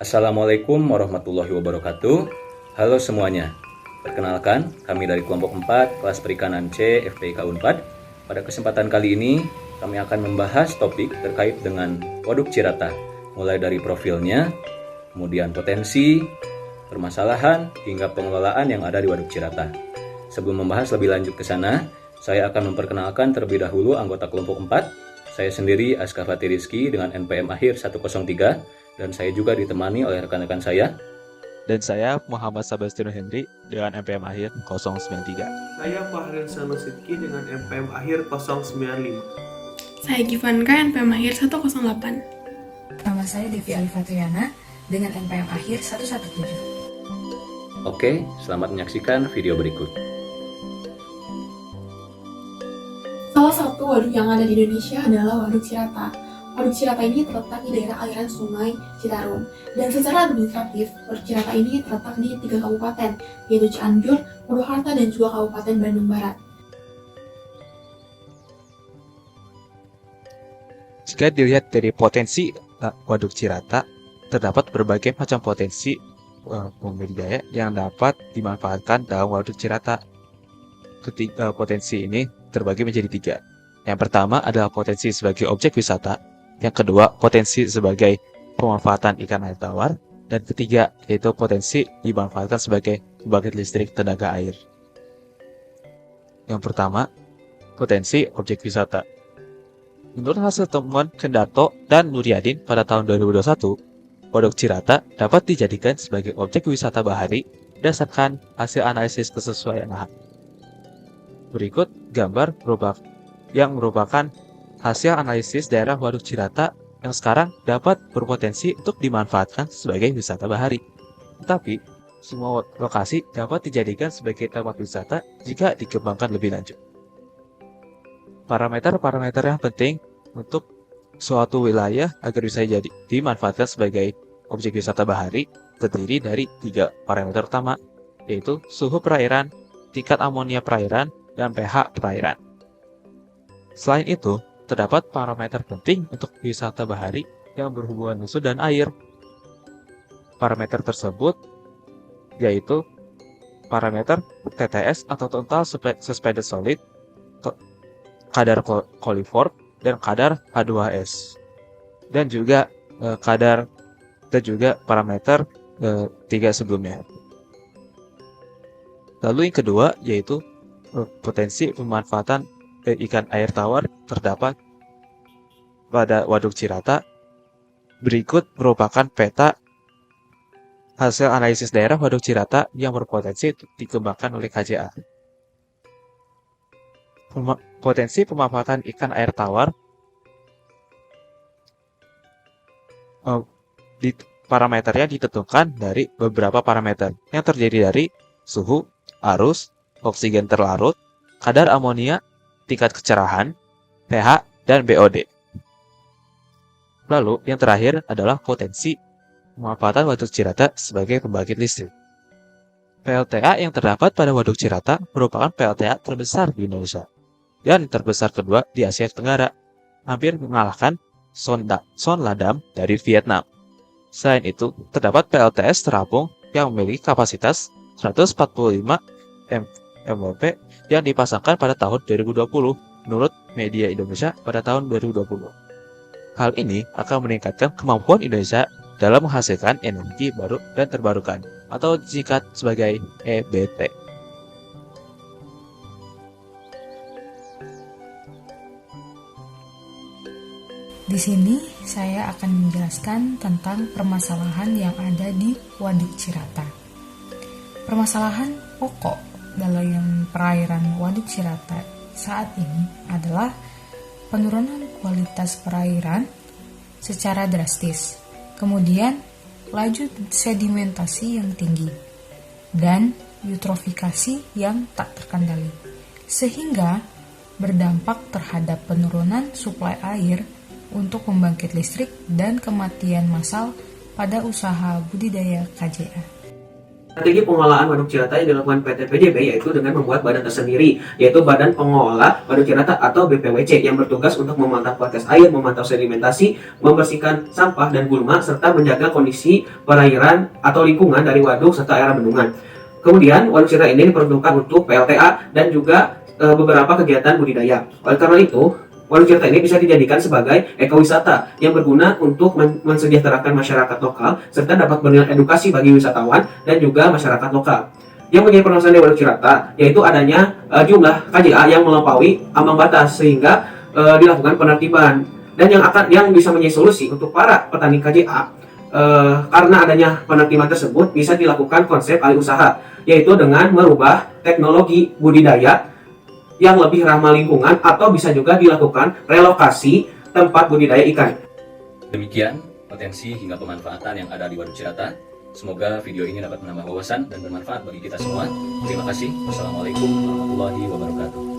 Assalamualaikum warahmatullahi wabarakatuh. Halo semuanya. Perkenalkan, kami dari kelompok 4 kelas perikanan C FPIK Unpad. Pada kesempatan kali ini, kami akan membahas topik terkait dengan Waduk Cirata, mulai dari profilnya, kemudian potensi, permasalahan, hingga pengelolaan yang ada di Waduk Cirata. Sebelum membahas lebih lanjut ke sana, saya akan memperkenalkan terlebih dahulu anggota kelompok 4. Saya sendiri Askafati Rizky dengan NPM akhir 103, dan saya juga ditemani oleh rekan-rekan saya. Dan saya Muhammad Sabastino Henry dengan NPM akhir 093. Saya Fahril Sanusidki dengan NPM akhir 095. Saya Givanka, NPM akhir 108. Nama saya Devi Alifatriana dengan NPM akhir 117. Oke, selamat menyaksikan video berikut. Salah satu waduk yang ada di Indonesia adalah Waduk Cirata. Waduk Cirata ini terletak di daerah aliran Sungai Citarum. Dan secara administratif, Waduk Cirata ini terletak di 3 kabupaten, yaitu Cianjur, Purwakarta, dan juga Kabupaten Bandung Barat. Jika dilihat dari potensi Waduk Cirata, terdapat berbagai macam potensi pembudidaya yang dapat dimanfaatkan dalam Waduk Cirata. Potensi ini terbagi menjadi 3. Yang pertama adalah potensi sebagai objek wisata, yang kedua potensi sebagai pemanfaatan ikan air tawar, dan ketiga yaitu potensi dimanfaatkan sebagai pembangkit listrik tenaga air. Yang pertama, potensi objek wisata. Menurut hasil temuan Kendarto dan Nuryadin pada tahun 2021, Waduk Cirata dapat dijadikan sebagai objek wisata bahari berdasarkan hasil analisis kesesuaian lahan. Berikut gambar yang merupakan hasil analisis daerah Waduk Cirata yang sekarang dapat berpotensi untuk dimanfaatkan sebagai wisata bahari. Tetapi, semua lokasi dapat dijadikan sebagai tempat wisata jika dikembangkan lebih lanjut. Parameter-parameter yang penting untuk suatu wilayah agar bisa dimanfaatkan sebagai objek wisata bahari terdiri dari 3 parameter utama, yaitu suhu perairan, tingkat amonia perairan, dan pH perairan. Selain itu, terdapat parameter penting untuk wisata bahari yang berhubungan langsung dengan air. Parameter tersebut yaitu parameter TTS atau Total Suspended Solid, kadar coliform, dan kadar H2S. Dan juga parameter 3 sebelumnya. Lalu yang kedua yaitu potensi pemanfaatan ikan air tawar terdapat pada Waduk Cirata. Berikut merupakan peta hasil analisis daerah Waduk Cirata yang berpotensi dikembangkan oleh KJA. Potensi pemanfaatan ikan air tawar parameternya ditentukan dari beberapa parameter yang terdiri dari suhu, arus, oksigen terlarut, kadar amonia, tingkat kecerahan, pH, dan BOD. Lalu, yang terakhir adalah potensi pemanfaatan Waduk Cirata sebagai pembangkit listrik. PLTA yang terdapat pada Waduk Cirata merupakan PLTA terbesar di Indonesia dan terbesar kedua di Asia Tenggara, hampir mengalahkan Son Ladam dari Vietnam. Selain itu, terdapat PLTS terapung yang memiliki kapasitas 145 MWP yang dipasangkan pada tahun 2020 menurut Media Indonesia pada tahun 2020. Hal ini akan meningkatkan kemampuan Indonesia dalam menghasilkan energi baru dan terbarukan atau disingkat sebagai EBT. Di sini saya akan menjelaskan tentang permasalahan yang ada di Waduk Cirata. Permasalahan pokok dalam perairan Waduk Cirata saat ini adalah penurunan kualitas perairan secara drastis, kemudian laju sedimentasi yang tinggi, dan eutrofikasi yang tak terkendali, sehingga berdampak terhadap penurunan suplai air untuk pembangkit listrik dan kematian massal pada usaha budidaya KJA. Strategi pengelolaan waduk Cirata yang dilakukan PT PJB yaitu dengan membuat badan tersendiri, yaitu Badan Pengelola Waduk Cirata atau BPWC yang bertugas untuk memantau kualitas air, memantau sedimentasi, membersihkan sampah dan gulma, serta menjaga kondisi perairan atau lingkungan dari waduk serta area bendungan. Kemudian, waduk Cirata ini diperuntukkan untuk PLTA dan juga beberapa kegiatan budidaya. Oleh karena itu, waduk Cirata ini bisa dijadikan sebagai ekowisata yang berguna untuk mensejahterakan masyarakat lokal serta dapat bernilai edukasi bagi wisatawan dan juga masyarakat lokal. Yang menjadi permasalahan di waduk Cirata yaitu adanya jumlah KJA yang melampaui ambang batas sehingga dilakukan penertiban, dan yang bisa menjadi solusi untuk para petani KJA karena adanya penertiban tersebut bisa dilakukan konsep alih usaha, yaitu dengan merubah teknologi budidaya yang lebih ramah lingkungan atau bisa juga dilakukan relokasi tempat budidaya ikan. Demikian potensi hingga pemanfaatan yang ada di Waduk Cirata. Semoga video ini dapat menambah wawasan dan bermanfaat bagi kita semua. Terima kasih. Wassalamualaikum warahmatullahi wabarakatuh.